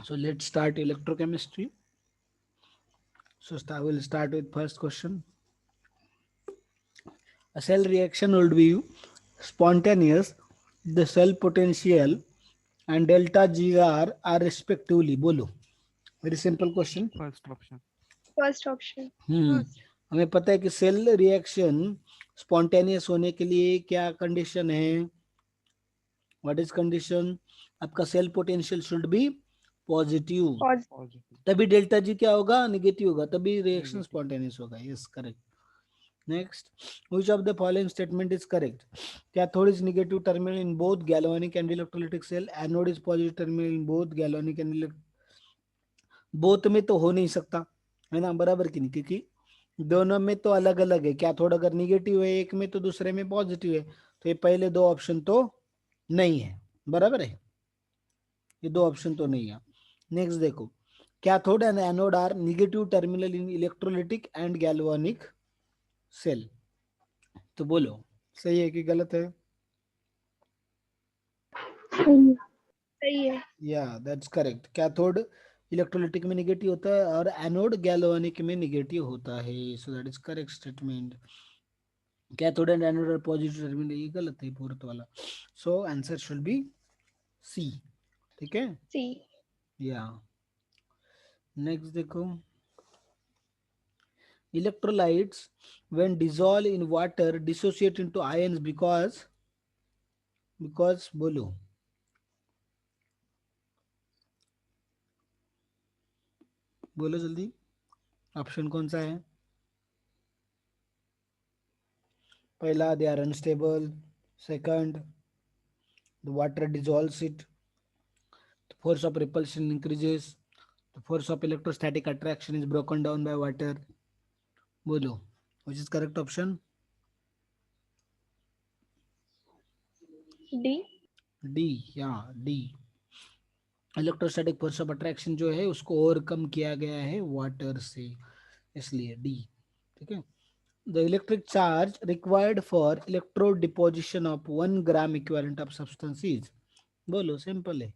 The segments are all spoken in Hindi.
So let's start electrochemistry. So we'll start with first question. A cell reaction would be spontaneous. The cell potential and delta GR are respectively. बोलो. Very simple question. First option. First option. हम्म हमें पता है कि सेल रिएक्शन स्पॉन्टेनियस होने के लिए क्या कंडीशन है. What is condition. आपका cell potential should be positive. Positive. तभी डेल्टा जी क्या होगा, निगेटिव होगा, तभी रिएक्शन Negative. स्पॉन्टेनियस होगा. Yes correct. Next, which of the following statement is correct. Cathode is negative terminal in both galvanic and electrolytic cell. Anode is positive terminal in both galvanic and. Both में तो हो नहीं सकता है ना, बराबर की नहीं, क्योंकि दोनों में तो अलग अलग है. कैथोड अगर निगेटिव है एक में तो दूसरे में पॉजिटिव है, तो ये पहले दो ऑप्शन तो नहीं है. बराबर है, ये दो ऑप्शन तो नहीं है. नेक्स्ट देखो, cathode and anode are negative terminal in electrolytic and galvanic cell. तो बोलो सही है कि गलत है. सही है. Yeah that's correct. Cathode electrolytic में निगेटिव होता है और एनोड गैल्वानिक में निगेटिव होता है. So that is correct statement. Cathode and anode are positive terminal, ये गलत है फोर्थ वाला. So answer should be C. ठीक है. सी. या नेक्स्ट देखो, electrolytes when dissolved in water dissociate into ions because बोलो. बोलो जल्दी, ऑप्शन कौन सा है. पहला, they are unstable. Second, the water dissolves it. The force of repulsion increases. The force of electrostatic attraction is broken down by water. बोलो, which is correct option. D. D. या D. Electrostatic force of attraction जो है उसको ओवरकम किया गया है वाटर से, इसलिए डी. ठीक है. The electric charge required for electrode deposition of 1 gram equivalent of substance is. बोलो, सिंपल है.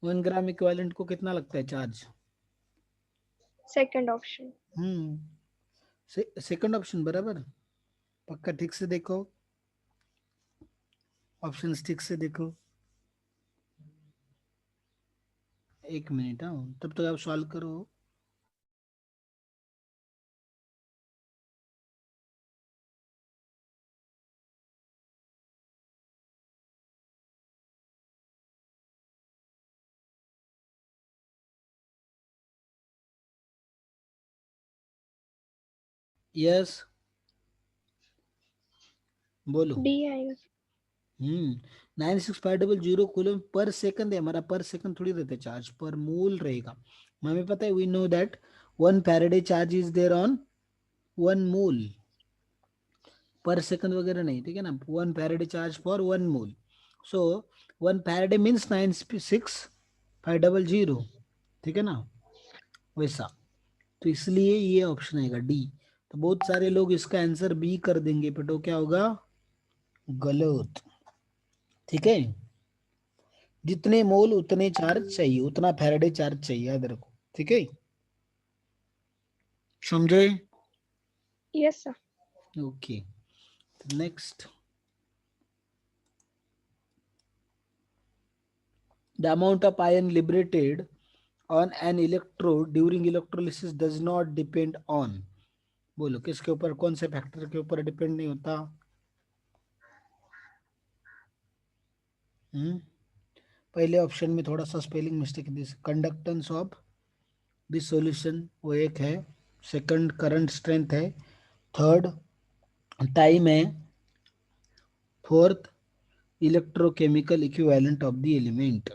1 ग्राम इक्विवेलेंट को कितना लगता है charge. Second option. Second option बराबर. पक्का ठीक से देखो, ऑप्शन ठीक से देखो. एक मिनट, हाँ, तब तक आप सॉल्व करो. यस, बोलो. डी आएगा. 96500 कूलम पर सेकंड है हमारा. पर सेकंड थोड़ी रहता है चार्ज, पर मोल रहेगा. हमें पता है, we know that 1 faraday charge is there on 1 mole. पर सेकंड वगैरह नहीं, ठीक है ना. 1 faraday charge for 1 mole. So 1 faraday means 96500. ठीक है ना, वैसा. तो इसलिए ये ऑप्शन आएगा डी. तो बहुत सारे लोग इसका आंसर बी कर देंगे, बट वो क्या होगा, गलत. ठीक है. जितने मोल उतने चार्ज चाहिए, उतना फैराडे चार्ज चाहिए, याद रखो. ठीक है, समझे. Yes sir. Okay. Next, the amount of ion liberated on an electrode during electrolysis does not depend on. बोलो किसके ऊपर, कौन से फैक्टर के ऊपर डिपेंड नहीं होता. पहले ऑप्शन में थोड़ा सा स्पेलिंग मिस्टेक दी. कंडक्टेंस ऑफ दिस सॉल्यूशन वो एक है. सेकंड, करंट स्ट्रेंथ है. थर्ड, टाइम है. Fourth, electrochemical equivalent of the element.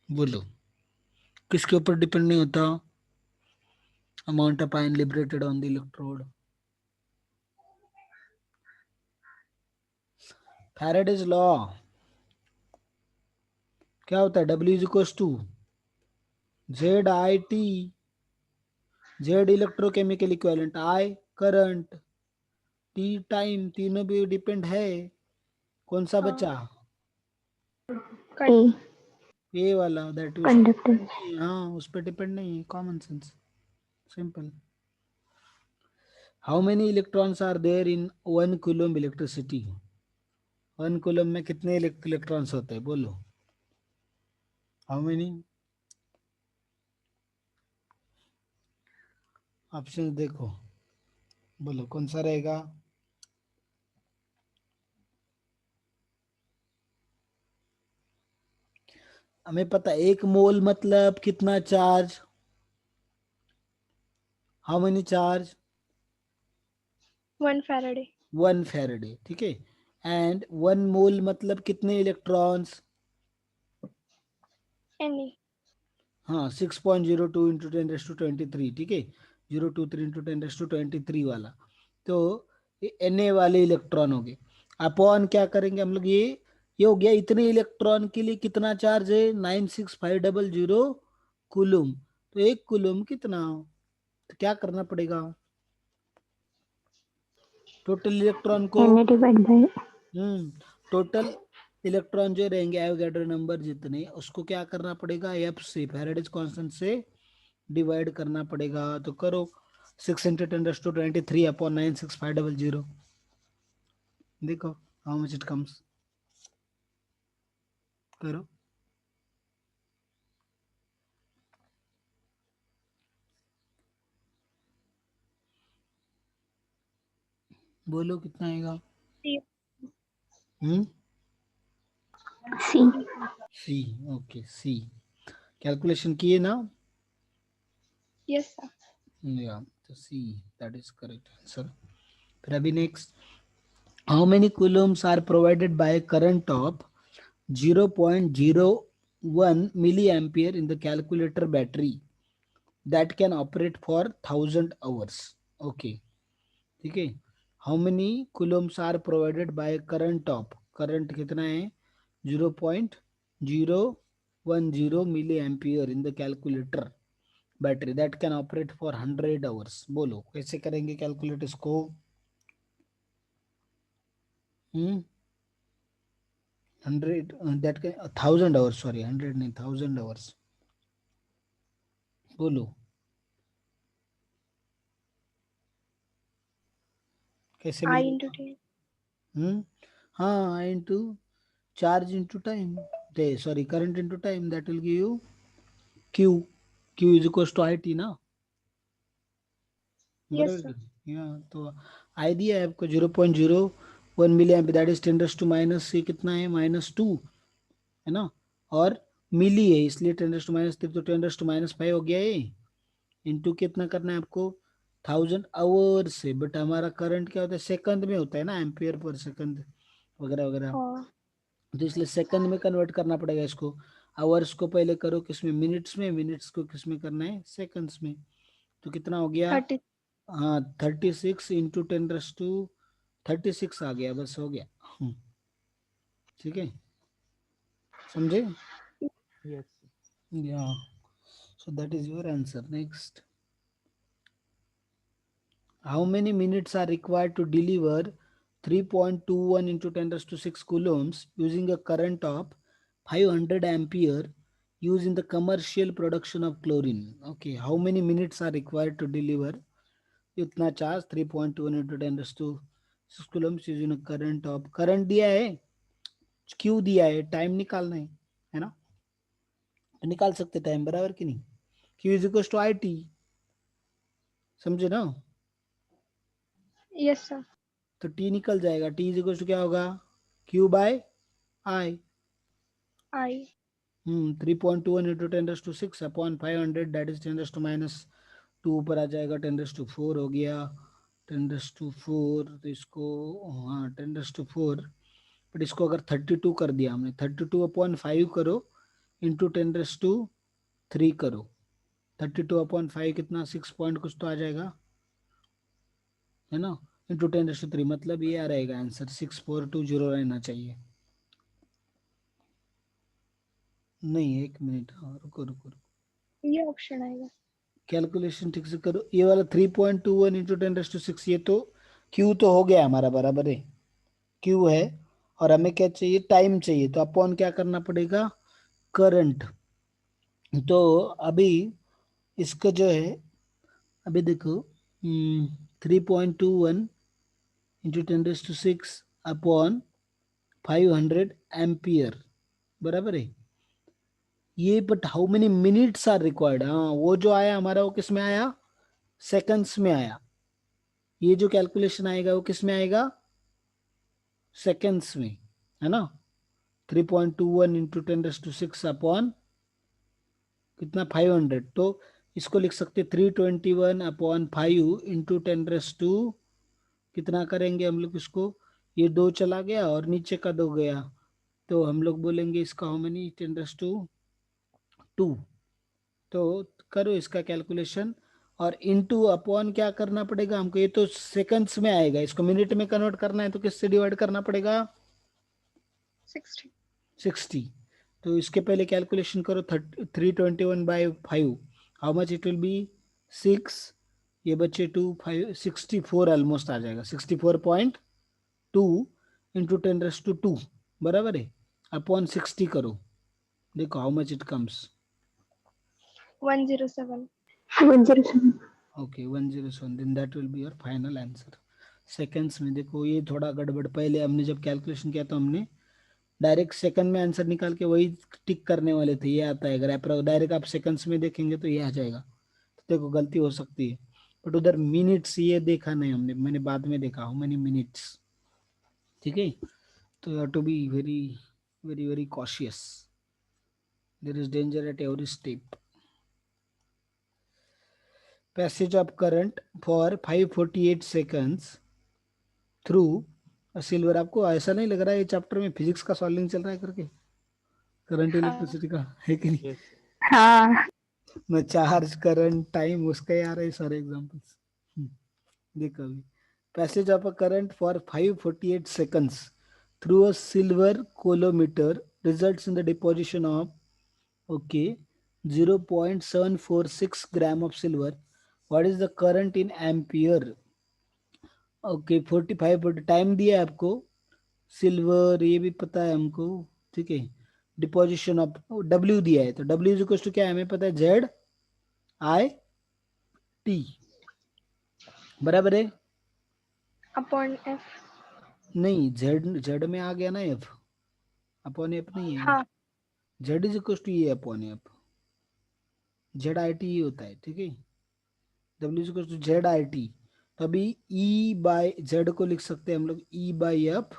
बोलो किसके ऊपर डिपेंड नहीं होता. Amount of ion liberated on the electrode. Faraday's law क्या होता है, W is equal to ZIT. Z electrochemical equivalent, I current, T time. तीनों भी डिपेंड है. कौन सा हाँ. बचा, कट. ए वाला दैट उस Conductance. हाँ उस पर डिपेंड नहीं है, common sense, simple. How many electrons are there in 1 coulomb electricity? 1 coulomb में कितने इलेक्ट्रॉन्स होते हैं बोलो? How many? ऑप्शन देखो, बोलो कौन सा रहेगा? हमें पता है 1 मोल मतलब कितना charge? How many charge? 1 Faraday. 1 Faraday, ठीक है। एंड 1 मोल मतलब कितने इलेक्ट्रॉन्स? Any. हाँ 6.02 इंटू 10⁻23, ठीक है, 023 इंटू 10⁻23 वाला। तो एन ए वाले इलेक्ट्रॉन हो गए, अपॉन क्या करेंगे हम लोग, ये हो गया इतने इलेक्ट्रॉन के लिए कितना चार्ज है, 96500 कुलुम। तो 1 कुलुम कितना, तो क्या करना पड़ेगा, टोटल इलेक्ट्रॉन को, Na divided by total electron जो रहेंगे एवोगैड्रो नंबर जितने, उसको क्या करना पड़ेगा, एफ से, फैराडेज कांस्टेंट से डिवाइड करना पड़ेगा। तो करो, 6 × 10⁻23 अपॉन 96500, देखो हाउ मच इट कम्स, करो। बोलो कितना आएगा? C. Hmm C. C, okay C. Calculation किए ना? Yes, sir. या, तो C, that is correct answer. फिर अभी next, how many coulombs are provided by current of 0.01 milliampere in the calculator battery that can operate for 1000 hours? Okay, ठीक है। How many coulombs are provided by current of, current कितना है, 0.010 milli ampere in the calculator battery that can operate for 100 hours. बोलो कैसे करेंगे कैलकुलेट इसको? Hmm 100 that can 1000 hours, sorry 100 नहीं, 1000 आवर्स, बोलो कैसे I into मिलेगा? 10. हम्म हाँ, into charge into time, the sorry current into time, that will give you Q, Q is equal to I T ना, Yes, बराबर sir. कि यहाँ तो आई दिया है आपको 0.01 मिली एम्प, दैट इज 10⁻⁻³ कितना है, -2 है ना, और मिली है इसलिए 10⁻³ तो 10⁻⁵ हो गया ये, इंटू कितना करना है आपको, 1000 आवर से, बट हमारा करंट क्या होता है, सेकंड में होता है ना, एम्पियर पर सेकंड वगैरह वगैरह, Oh, तो इसलिए सेकंड में कन्वर्ट करना पड़ेगा इसको। आवर्स को पहले करो किसमें, मिनट्स में, मिनट्स को किसमें करना है, सेकंड्स में। तो कितना हो गया, 30. हाँ 36 इंटू 10⁻36 आ गया, बस हो गया। ठीक है, समझे? Yes. या, सो that is your answer. Next, how many minutes are required to deliver 3.21 into 10 raised to 6 coulombs using a current of 500 ampere used in the commercial production of chlorine? Okay, how many minutes are required to deliver इतना charge 3.21 into 10 raised to 6 coulombs using a current of, current दिया है, क्यू दिया है, टाइम निकालना है ना, तो निकाल सकते टाइम, बराबर कि नहीं, Q is equal to I T, समझे ना? Yes, sir. तो टी निकल जाएगा, टी इज इक्वल टू क्या होगा, Q by I. I. 3.21 into 10⁻⁶ upon 500 that is 10⁻², ऊपर आ जाएगा 10⁻⁴ हो गया, 10⁻⁴, तो इसको, हाँ 10⁻⁴, बट इसको अगर 32 कर दिया हमने, 32/5 करो इंटू 10⁻³ करो, 32/5 कितना, 6 पॉइंट कुछ तो आ जाएगा, है ना, इंटू 10⁻³ मतलब ये आ रहेगा आंसर 6420 रहना चाहिए। नहीं, एक मिनट, हाँ रुको रुको रुको, ये ऑप्शन आएगा। कैलकुलेशन ठीक से करो, ये वाला 3.21 इंटू 10⁻⁶, ये तो क्यू तो हो गया हमारा, बराबर है, क्यू है, और हमें क्या चाहिए, टाइम चाहिए, तो अपॉन क्या करना पड़ेगा, करंट। तो अभी इसका जो है, अभी देखो 3.21 इंटू 10⁶ अपॉन 500 एम्पियर, बराबर है ये। But how many minutes are required, हाँ वो जो आया हमारा वो किस में आया, सेकंड्स में आया। ये जो कैलकुलेशन आएगा वो किस में आएगा, सेकंड्स में, है ना। 3.21 इंटू 10⁶ अपॉन कितना 500, तो इसको लिख सकते 321 अपॉन 5 इंटू 10 कितना करेंगे हम लोग इसको, ये 2 चला गया और नीचे का 2 गया, तो हम लोग बोलेंगे इसका हाउ मेनी 10⁻²। तो करो इसका कैलकुलेशन, और इनटू अपॉन क्या करना पड़ेगा हमको, ये तो सेकंड्स में आएगा, इसको मिनट में कन्वर्ट करना है तो किससे डिवाइड करना पड़ेगा, 60. 60। तो इसके पहले कैलकुलेशन करो, 321/5 how much it will be 6, ये बच्चे 2 5 64 ऑलमोस्ट आ जाएगा, 64.2 इंटू 10⁻², बराबर है, अपॉन 60 करो, देखो how much it comes. 107. 107. Okay 107, then that will be your final answer. Seconds में देखो ये थोड़ा गड़बड़, पहले हमने जब कैलकुलेशन किया तो हमने डायरेक्ट सेकंड में आंसर निकाल के वही टिक करने वाले थे, ये आता है। अगर डायरेक्ट आप सेकंड्स में देखेंगे तो ये आ जाएगा, तो देखो गलती हो सकती है। बट उधर मिनट्स ये देखा नहीं हमने, मैंने बाद में देखा हाउ मेनी मिनट्स, ठीक है। तो you have to be very very very cautious, there is danger at every step. Passage of current for 548 seconds through silver. आपको ऐसा नहीं लग रहा है ये चैप्टर में फिजिक्स का सॉल्विंग चल रहा है करके, करंट हाँ. इलेक्ट्रिसिटी का, है कि नहीं। हाँ. मैं चार्ज करंट टाइम उसका ही आ रहा है सारे एग्जांपल्स। देखो अभी, passage of a current for 548 seconds through a silver coulometer results in the deposition of, okay, 0.746 gram of silver. What is the current in ampere? Okay 45 time दिया है आपको, सिल्वर ये भी पता है हमको, ठीक है। डिपोजिशन ऑफ डब्ल्यू दिया है, तो डब्ल्यू इज इक्वल टू क्या है हमें पता है, ZIT, बराबर है। Upon F. नहीं जेड, जेड में आ गया ना एफ, अपॉन एफ नहीं है, हाँ. जेड इज इक्वल टू ये अपॉन एफ, ZIT ही होता है, ठीक है। W is equal to ZIT, तो अभी ई बाय जेड को लिख सकते हैं हम लोग E/F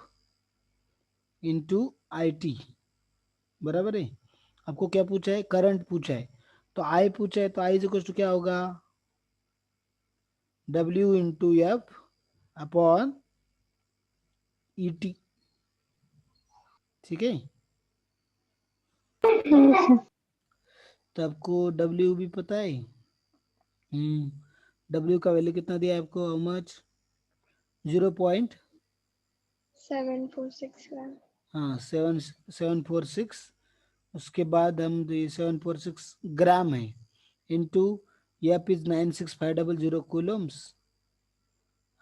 इंटू IT, बराबर है। आपको क्या पूछा है, करंट पूछा है, तो आई पूछा है, तो आई इक्वल टू क्या होगा, W into F upon ET, ठीक है। तो आपको W भी पता है, W का वैल्यू कितना दिया है आपको, हाउ मच, 0. 746 gram. हाँ 746, उसके बाद हम 746 ग्राम है, into F is 96500 Coulomb's,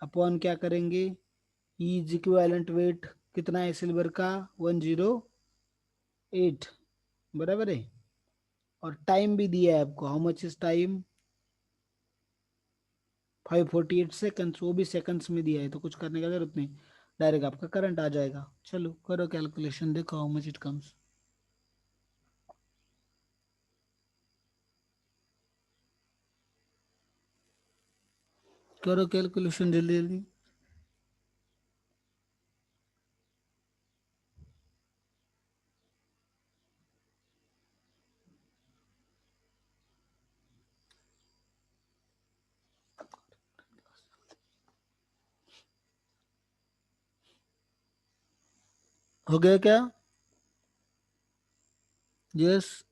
upon क्या करेंगे, ई इज इक्विवेलेंट वेट कितना है सिल्वर का, 108, बराबर है। और टाइम भी दिया है आपको, how much is time, 548 seconds, वो भी सेकंड्स में दिया है, तो कुछ करने का जरूरत नहीं, डायरेक्ट आपका करंट आ जाएगा। चलो करो कैलकुलेशन, देखो हाउ मच इट कम्स, करो कैलकुलेशन जल्दी जल्दी। हो गया क्या, यस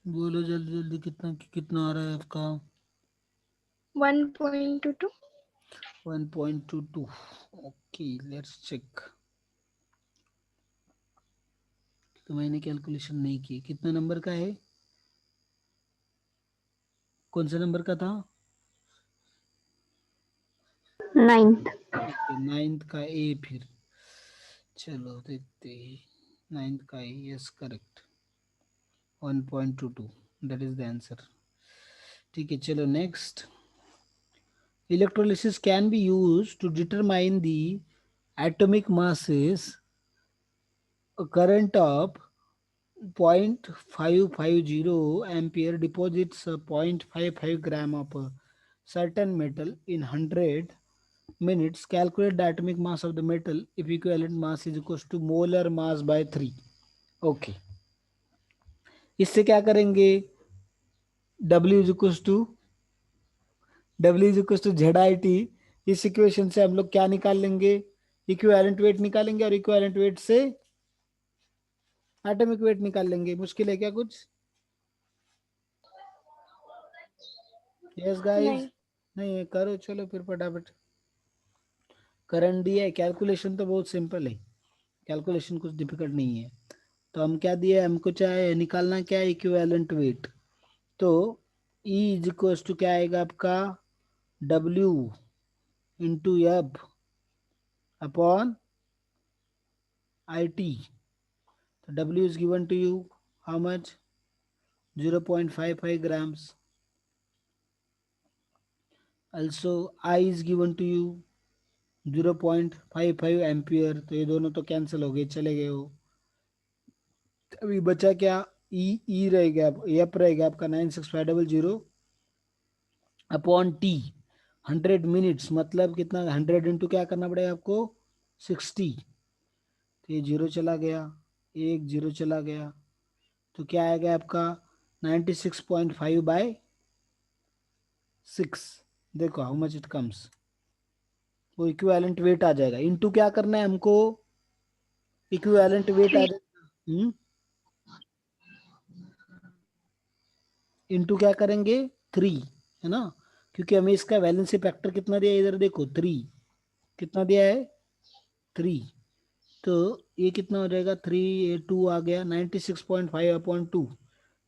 बोलो जल्दी जल्दी, कितना कितना आ रहा है आपका, 1.22. 1.22, ओके लेट्स चेक। तो मैंने कैलकुलेशन नहीं की, कितना नंबर का है, कौन सा नंबर का था, 9th. ओके 9th का ए, फिर चलो देखते हैं, नाइन्थ का है, yes correct, 1.22, that is the answer. ठीक है, चलो next. Electrolysis can be used to determine the atomic masses. A current of 0.550 ampere deposits a 0.55 gram of a certain metal in 100 minutes. Calculate the atomic mass of the metal if equivalent mass is equals to molar mass by 3. Okay, इससे क्या करेंगे? W is equals to Z/I/T। इस इक्वेशन से हम लोग क्या निकाल लेंगे? इक्विवेलेंट वेट निकालेंगे और इक्विवेलेंट वेट से एटॉमिक वेट निकाल लेंगे। मुश्किल है क्या कुछ? Yes guys? नहीं। नहीं है, करो चलो फिर फटाफट। करंट दिया है, कैलकुलेशन तो बहुत सिंपल है, कैलकुलेशन कुछ डिफिकल्ट नहीं है। तो हम क्या दिए, हमको चाहे निकालना क्या है, इक्विवेलेंट वेट। तो E इज इक्वल टू क्या आएगा आपका, W into F upon IT। So W is given to you how much? 0.55 grams. Also I is given to you 0.55 ampere. तो ये दोनों तो कैंसिल हो गए, चले गए वो। अभी बचा क्या? ई रहेगा, एफ रहेगा आपका 96500 अपॉन टी। 100 मिनट्स मतलब कितना, 100 इंटू क्या करना पड़ेगा आपको, 60। तो ये जीरो चला गया, एक जीरो चला गया, तो क्या आएगा आपका 96.5/6। देखो हाउ मच इट कम्स, वो इक्विवेलेंट वेट आ जाएगा। इनटू क्या करना है हमको, इक्विवेलेंट वेट आ 3. जाएगा। इनटू क्या करेंगे, 3, है ना, क्योंकि हमें इसका वैलेंसी फैक्टर कितना दिया है, इधर देखो 3, कितना दिया है 3। तो ये कितना हो जाएगा, 3, ये 2 आ गया, 96.5/2,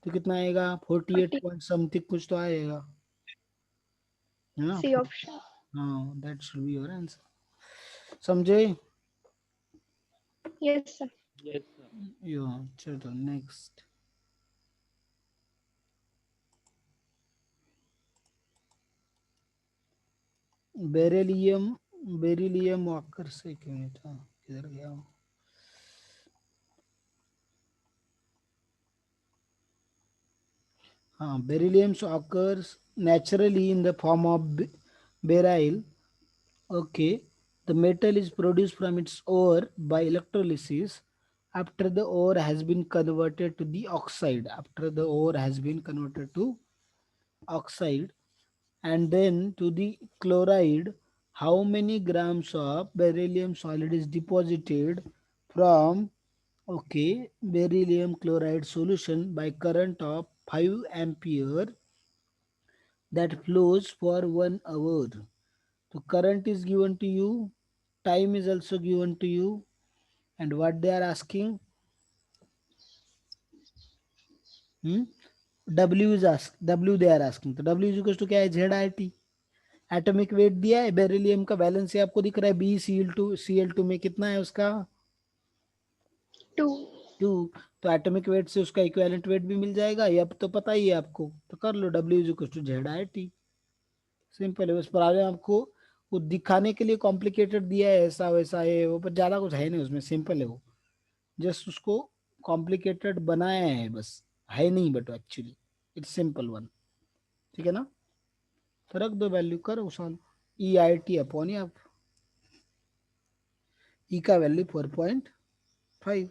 तो कितना आएगा 48 40. पॉइंट समथिंग कुछ तो आएगा, है ना। C option. हाँ, that should be your answer. समझे? Yes, sir. यो, चलो नेक्स्ट। बेरिलियम, बेरिलियम वॉकर से क्यों नहीं था, किधर गया वो? Beryllium occurs naturally in the form of beryl. Okay, the metal is produced from its ore by electrolysis after the ore has been converted to the oxide. After the ore has been converted to oxide and then to the chloride, how many grams of beryllium solid is deposited from, okay, beryllium chloride solution by current of 5 ampere that flows for 1 hour. So current is given to you, time is also given to you, and what they are asking, hmm? W is ask, W they are asking। तो W is equals to क्या है, Z/I/T। एटॉमिक वेट दिया है, बेरिलियम का वैलेंसी आपको दिख रहा है BeCl2 में कितना है उसका, 2. 2। तो एटॉमिक वेट से उसका इक्विवेलेंट वेट भी मिल जाएगा, ये अब तो पता ही है आपको, तो कर लो W is equals to Z/I/T। Simple है, बस प्रॉब्लम आपको वो दिखाने के लिए कॉम्प्लिकेटेड दिया है, ऐसा वैसा है वो, पर ज़्यादा कुछ है नहीं उसमें, सिंपल है वो, जस्ट उसको कॉम्प्लिकेटेड बनाया है बस, है नहीं but actually it's simple one. ठीक है ना, तो रख दो वैल्यू, करो सॉल्व। EIT अपॉन एफ, ई का वैल्यू 4.5,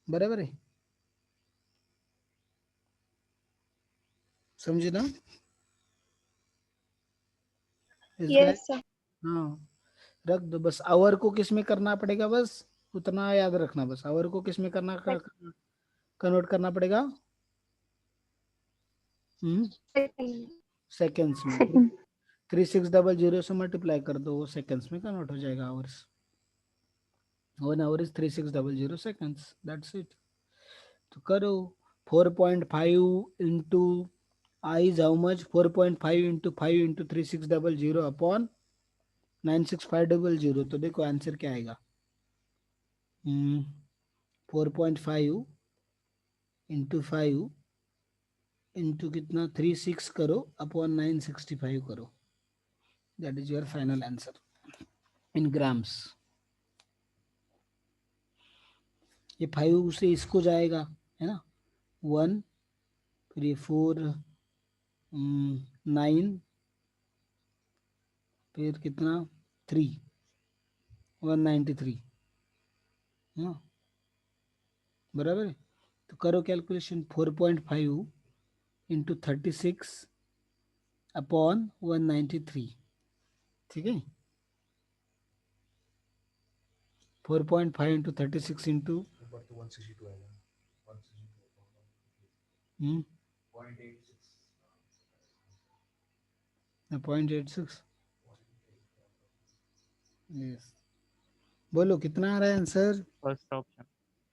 बराबर है, समझे ना इस गाय। Yes, sir. हाँ, रख दो बस। आवर को किस में करना पड़ेगा, बस उतना याद रखना, बस आवर को किस में करना, Sec- कन्वर्ट करना पड़ेगा, Second. सेकेंड्स में। सेकंड। 3600 से मल्टीप्लाई कर दो, वो सेकेंड्स में कन्वर्ट हो जाएगा hours. 1 hour is 3600 seconds, that's it. तो करो, 4.5 into I is how much, 4.5 into 5 into 3600 upon 96500। तो देखो आंसर क्या आएगा, 4.5 इंटू 5 इंटू कितना 36 करो अपॉन 965 करो, that is your final answer in grams. ये 5 से इसको जाएगा, है ना, 1, फिर ये 4, 9, फिर कितना 3, 193, हाँ बराबर है। तो करो कैलकुलेशन, 4.5 इंटू 36 अपॉन 193, ठीक है। 4.5 इंटू 36 इंटू 0.86, यस। बोलो कितना आ रहा है answer? First option.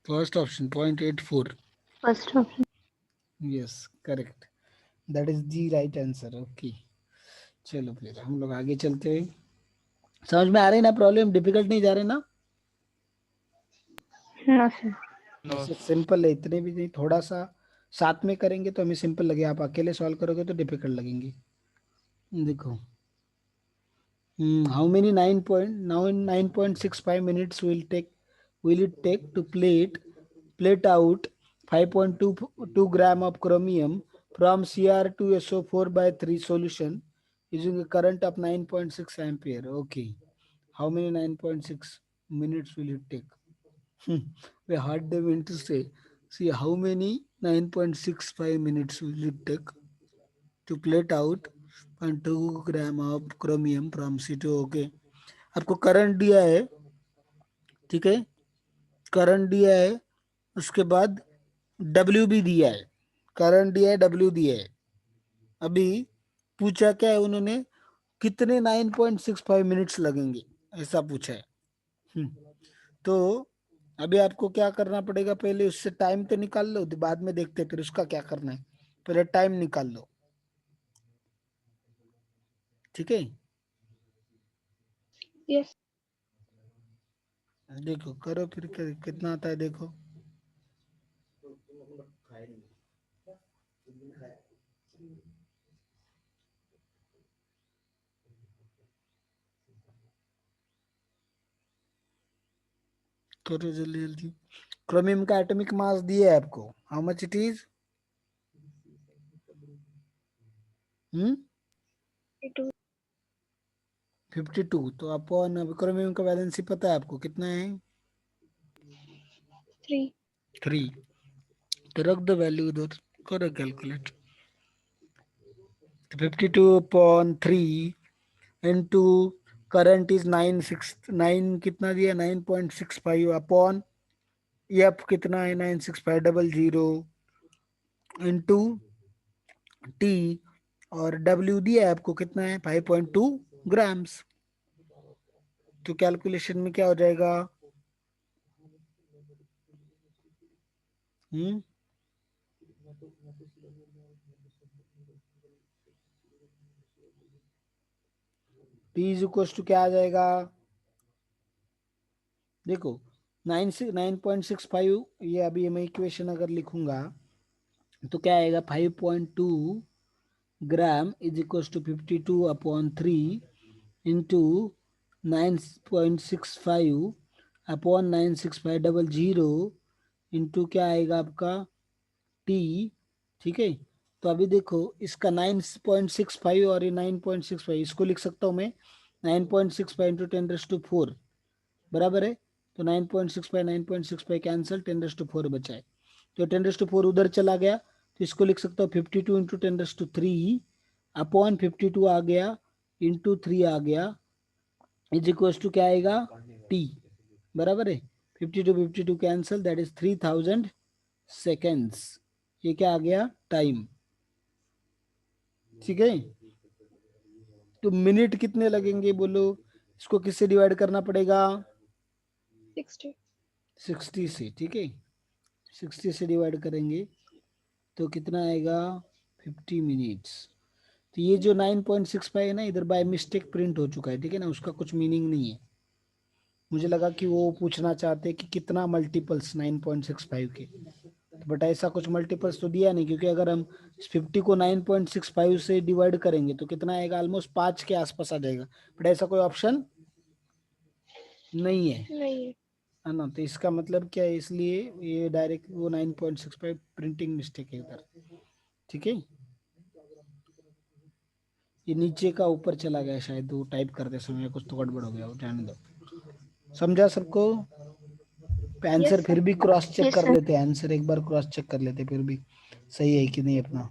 First option 0.84, first option. Yes correct, that is the right answer. Okay चलो फिर हम लोग आगे चलते हैं। समझ में आ रही ना प्रॉब्लम? डिफिकल्ट नहीं जा रहे ना? No sir. नो ऐसे सिंपल है, इतने भी नहीं, थोड़ा सा साथ में करेंगे तो हमें सिंपल लगे, आप अकेले सॉल्व करोगे तो डिफिकल्ट लगेंगे। देखो how many 9.65 minutes will it take to plate out 5.22 gram of chromium from Cr2SO4 by 3 solution using a current of 9.6 ampere? Okay, how many 9.6 minutes will it take? We hard they meant to say, see how many 9.65 minutes will it take to plate out 0.2 gram of chromium from C2। Okay, आपको करंट दिया है, ठीक है, करंट दिया है, उसके बाद W भी दिया है, करंट दिया है, W दिया है। अभी पूछा क्या है उन्होंने, कितने 9.65 मिनट्स लगेंगे, ऐसा पूछा है। तो अभी आपको क्या करना पड़ेगा, पहले उससे टाइम तो निकाल लो, बाद में देखते हैं फिर उसका क्या करना है, पहले टाइम निकाल लो, ठीक है। Yes. देखो करो फिर कितना आता है देखो। करो जल्दी जल्दी। क्रोमियम का एटॉमिक मास दिया है आपको, हाउ मच इट इज? 2. 52। तो अपॉन क्रोमियम का वैलेंसी पता है आपको कितना है? 3. 3। तो रख दो वैल्यू उधर, करो कैलकुलेट। 52/3 इंटू करंट इज 9 कितना दिया, 9.65 अपॉन एफ कितना है 96500 इंटू टी, और डब्ल्यू दिया है आपको कितना है 5.2 ग्राम्स। तो कैलकुलेशन में क्या हो जाएगा? हम्म P इज इक्वल टू क्या आ जाएगा? देखो 9.65, ये अभी मैं इक्वेशन अगर लिखूंगा तो क्या आएगा, 5.2 gram is equal to 52/3 into 9.65 upon 96500 into क्या आएगा आपका टी, ठीक है। तो अभी देखो इसका 9.65 और ये 9.65, इसको लिख सकता हूँ मैं 9.65 इंटू 10⁴ बराबर है। तो 9.65 कैंसिल, 10⁴ बचा है, तो 10⁴ उधर चला गया, तो इसको लिख सकता हूँ 52 इंटू 10⁻³ अपॉन 52 आ गया इंटू 3 आ गया इज इक्वल टू क्या आएगा टी, बराबर है। 52 कैंसिल, दैट इज 3000 सेकेंड्स, ये क्या आ गया टाइम, ठीक है। तो मिनट कितने लगेंगे बोलो, इसको किससे डिवाइड करना पड़ेगा? 60. 60 से, ठीक है, 60 से डिवाइड करेंगे तो कितना आएगा 50 मिनट्स। तो ये जो 9.65 है ना, इधर बाय मिस्टेक प्रिंट हो चुका है, ठीक है ना, उसका कुछ मीनिंग नहीं है। मुझे लगा कि वो पूछना चाहते कि कितना मल्टीपल्स 9.65 के, बट ऐसा कुछ मल्टीपल्स तो दिया नहीं, क्योंकि अगर हम 50 को 9.65 से डिवाइड करेंगे तो कितना आएगा, ऑलमोस्ट 5 के आसपास आ जाएगा, बट ऐसा कोई ऑप्शन नहीं नहीं है ना। तो इसका मतलब क्या है, इसलिए ये डायरेक्ट वो 9.65 प्रिंटिंग मिस्टेक है इधर। ठीक है, ये नीचे का ऊपर चला गया शायद, वो टाइप करते समय कुछ तो गड़बड़ हो गया, वो जाने दो। समझा सबको? आंसर यस फिर सर। भी क्रॉस चेक यस कर सर। लेते हैं, आंसर एक बार क्रॉस चेक कर लेते हैं फिर भी सही है कि नहीं अपना।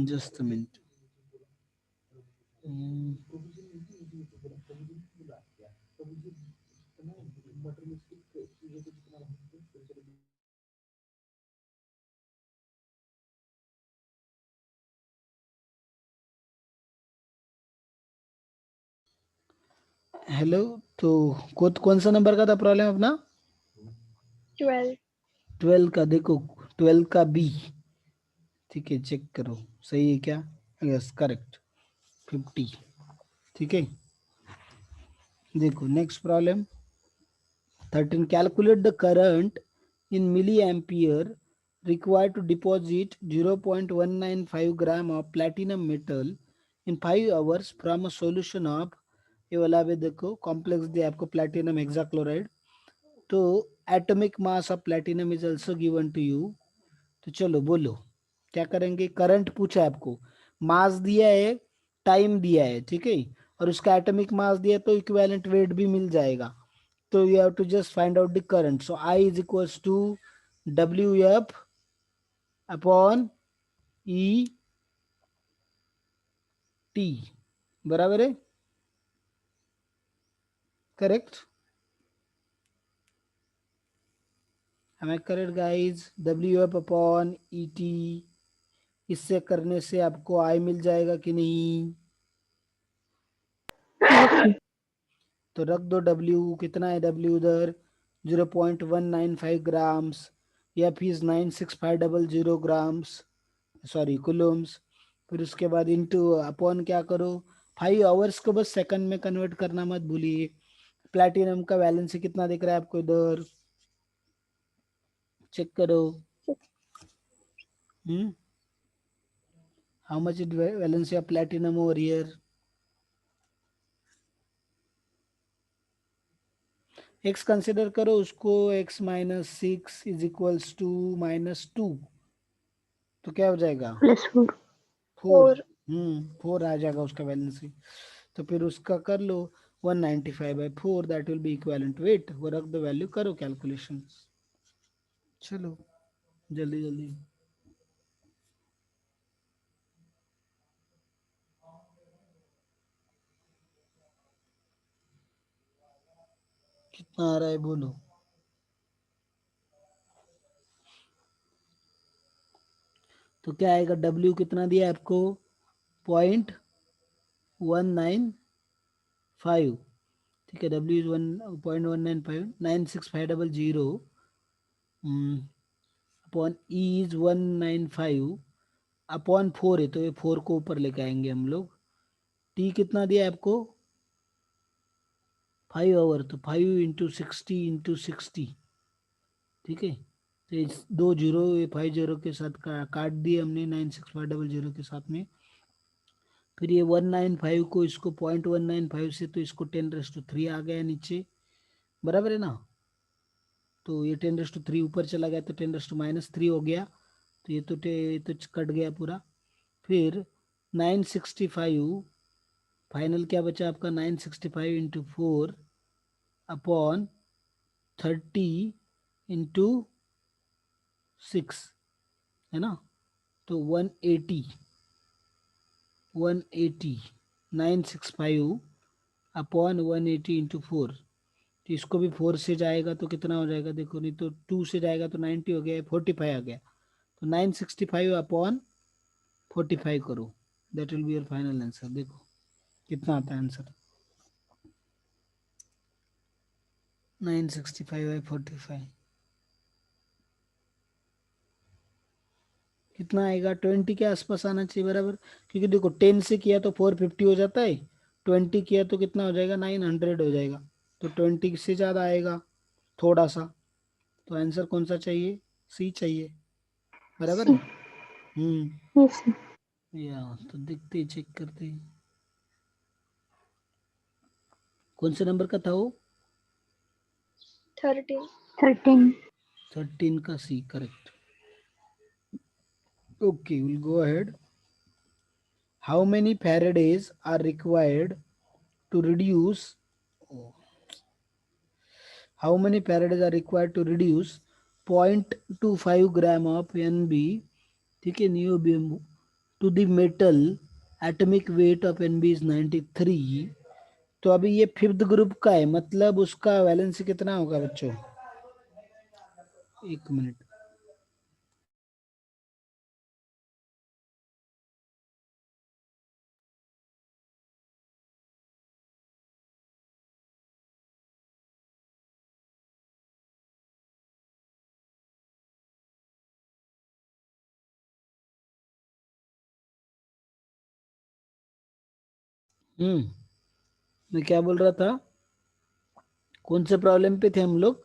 Just minute. हेलो, तो कौन सा नंबर का था प्रॉब्लम अपना? 12। 12 का, देखो 12 का बी। ठीक है, चेक करो सही है क्या? Yes correct, 50। ठीक है, देखो next problem 13, calculate the current in milliampere required to deposit 0.195 gram of platinum metal in 5 hours from a solution of, ये वाला भी देखो कॉम्प्लेक्स दिया आपको प्लेटिनम हेक्साक्लोराइड, तो atomic mass of platinum is also given to you. तो चलो बोलो क्या करेंगे, करंट पूछा है आपको, मास दिया है, टाइम दिया है, ठीक है, और उसका एटॉमिक मास दिया तो इक्विवेलेंट वेट भी मिल जाएगा। तो you have to just find out the current. So I is equals to WF upon E T, बराबर है? Correct? am I correct guys? WF upon ET, इससे करने से आपको I मिल जाएगा कि नहीं? तो रख दो W, कितना है W उधर, 0.195 ग्राम्स, या फिर 96500 ग्राम्स, सॉरी कुलम्स। फिर उसके बाद इंटू अपॉन क्या करो, 5 आवर्स को बस सेकंड में कन्वर्ट करना मत भूलिए। प्लैटिनम का वैलेंसी कितना दिख रहा है आपको इधर, चेक करो। How much is valency of platinum over here? X consider करो उसको, x minus 6 is equals to -2, तो क्या हो जाएगा, +4। 4। 4। 4 आ जाएगा उसका वैलेंसी। तो फिर उसका कर लो 195/4, that will B equivalent weight, वो रख दो वैल्यू, करो कैलकुलेशन। चलो जल्दी जल्दी। कितना आ रहा है बोलो? तो क्या आएगा, W कितना दिया है आपको, 0.195। ठीक है, W is 1.195, 96500 upon E is 195 upon 4 है, तो ये 4 को ऊपर लेके आएंगे हम लोग। T कितना दिया है आपको, 5 आवर, तो 5 × 60 × 60। ठीक है, तो इस 2 जीरो, ये 50 के साथ काट दिए हमने 96500 के साथ में। फिर ये 195 को, इसको 0.195 से, तो इसको 10⁻³ आ गया नीचे, बराबर है ना। तो ये 10⁻³ ऊपर चला गया, तो 10⁻³ हो गया, तो ये तो कट गया पूरा। फिर 965, फाइनल क्या बचा आपका, 965 × 4 अपॉन 30 × 6, है ना। तो 180 965 अपॉन 180 × 4, तो इसको भी 4 से जाएगा तो कितना हो जाएगा देखो, नहीं तो 2 से जाएगा तो 90 हो गया, 45 आ गया, तो 965 अपॉन 45 करो, that will be your final answer. देखो कितना आता है आंसर, 965/45 कितना आएगा, 20 के आसपास आना चाहिए, बराबर। क्योंकि देखो 10 से किया तो 450 हो जाता है, 20 किया तो कितना हो जाएगा, 900 हो जाएगा। तो 20 से ज्यादा आएगा थोड़ा सा। तो आंसर कौन सा चाहिए? सी चाहिए, बराबर है। सी। Yes sir. या तो देखते चेक करते कौन से नंबर का था वो? 13. 13। 13 का C correct. Okay, will go ahead. How many faradays are required to reduce how many farads are required to reduce 0.25 gram of NB, ठीक है, niobium to the metal atomic weight of NB is 93। तो अभी ये फिफ्थ ग्रुप का है, मतलब उसका वैलेंसी कितना होगा बच्चों? एक मिनट। मैं क्या बोल रहा था? कौन से प्रॉब्लम पे थे हम लोग?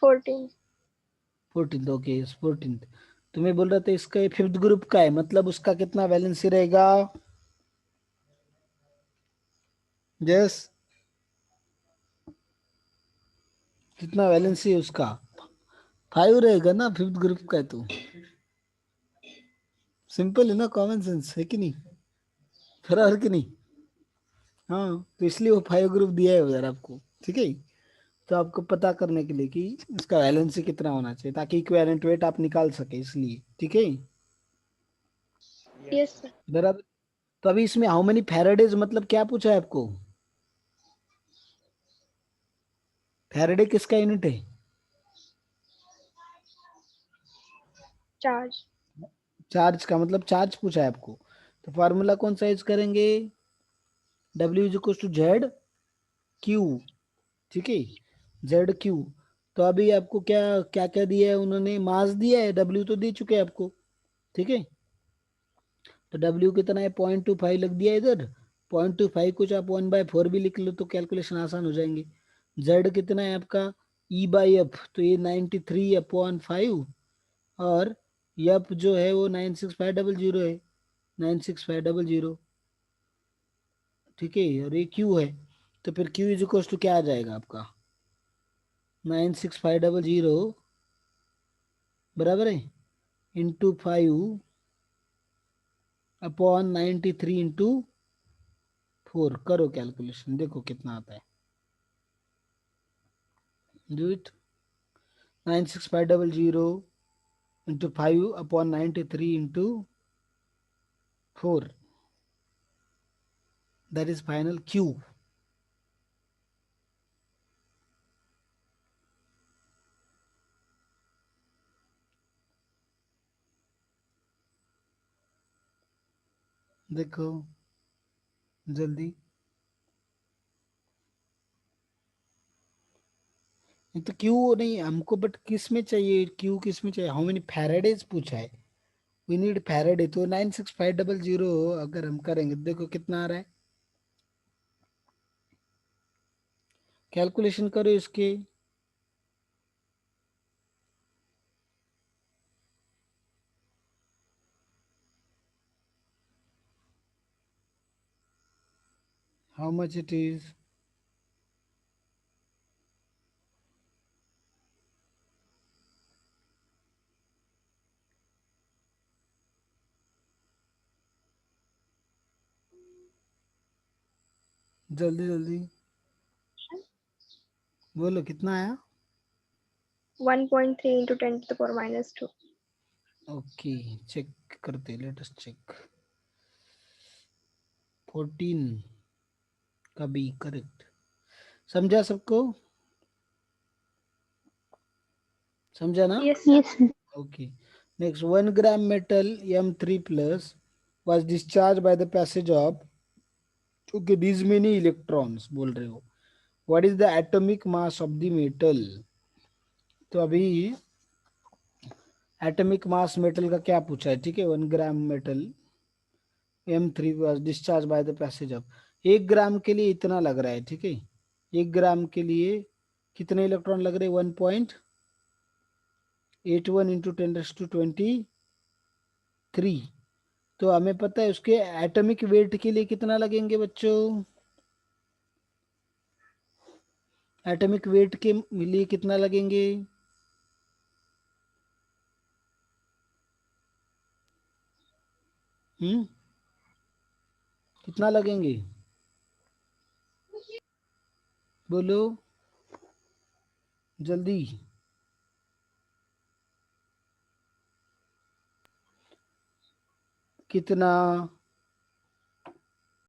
14. 14th, okay 14th। तो मैं बोल रहा था इसका ये फिफ्थ ग्रुप का है, मतलब उसका कितना वैलेंसी रहेगा? यस, कितना वैलेंसी है उसका? 5 रहेगा ना, फिफ्थ ग्रुप का है तो। सिंपल है ना, कॉमन सेंस है कि नहीं? फिर और कि नहीं? हाँ, तो इसलिए वो 5 ग्रुप दिया है उधर आपको, ठीक है। तो आपको पता करने के लिए कि इसका वैलेंसी कितना होना चाहिए, ताकि इक्विवेलेंट वेट आप निकाल सके, इसलिए, ठीक है। Yes, sir. बराबर। तो अभी इसमें हाउ मेनी फैराडेज मतलब क्या पूछा है आपको? फैराडे किसका यूनिट है? Charge. चार्ज का, मतलब चार्ज पूछा है आपको। तो फार्मूला कौन सा यूज करेंगे? W is equal to Z Q, ठीक है, जेड क्यू। तो अभी आपको क्या क्या क्या दिया है उन्होंने? मास दिया है, W तो दे चुके हैं आपको, ठीक है। तो W कितना है? 0.25 लग दिया इधर। 0.25 कुछ आप 1/4 भी लिख लो तो कैलकुलेशन आसान हो जाएंगे। Z कितना है आपका? E/F, तो ये 93/5। और F जो है वो 96500 है, 96500, ठीक है। और ये Q है, तो फिर Q इज इक्वल टू क्या आ जाएगा आपका? 96500 बराबर है इंटू 5 अपॉन 93 इंटू 4। करो कैलकुलेशन, देखो कितना आता है। Do it. 96500 into 5 upon 93 into 4, that is final Q. देखो जल्दी। ये तो क्यू नहीं हमको, बट किस में चाहिए क्यू? किस में चाहिए? हाउ मेनी फैराडेज पूछा है, वी नीड फैराडे। तो 96500 अगर हम करेंगे, देखो कितना आ रहा है, कैलकुलेशन करो इसके। How much it is? जल्दी जल्दी बोलो कितना आया? 1.3 into 10 to the power minus 2. ओके, चेक करते, लेट अस चेक। 14 का बी करेक्ट। समझा सबको? समझा ना? Yes, sir. Yes sir. Okay, next 1 gram metal M3 plus was discharged by the passage of, okay, these many electrons बोल रहे हो। what is the atomic mass of the metal? तो अभी एटॉमिक मास मेटल का क्या पूछा है, ठीक है। 1 gram metal M3 was discharged by the passage of, 1 gram के लिए इतना लग रहा है, ठीक है। 1 ग्राम के लिए कितने इलेक्ट्रॉन लग रहे? 1.81 इंटू 10⁻23। तो हमें पता है उसके एटॉमिक वेट के लिए कितना लगेंगे बच्चों? एटॉमिक वेट के लिए कितना लगेंगे? कितना लगेंगे? बोलो जल्दी। कितना?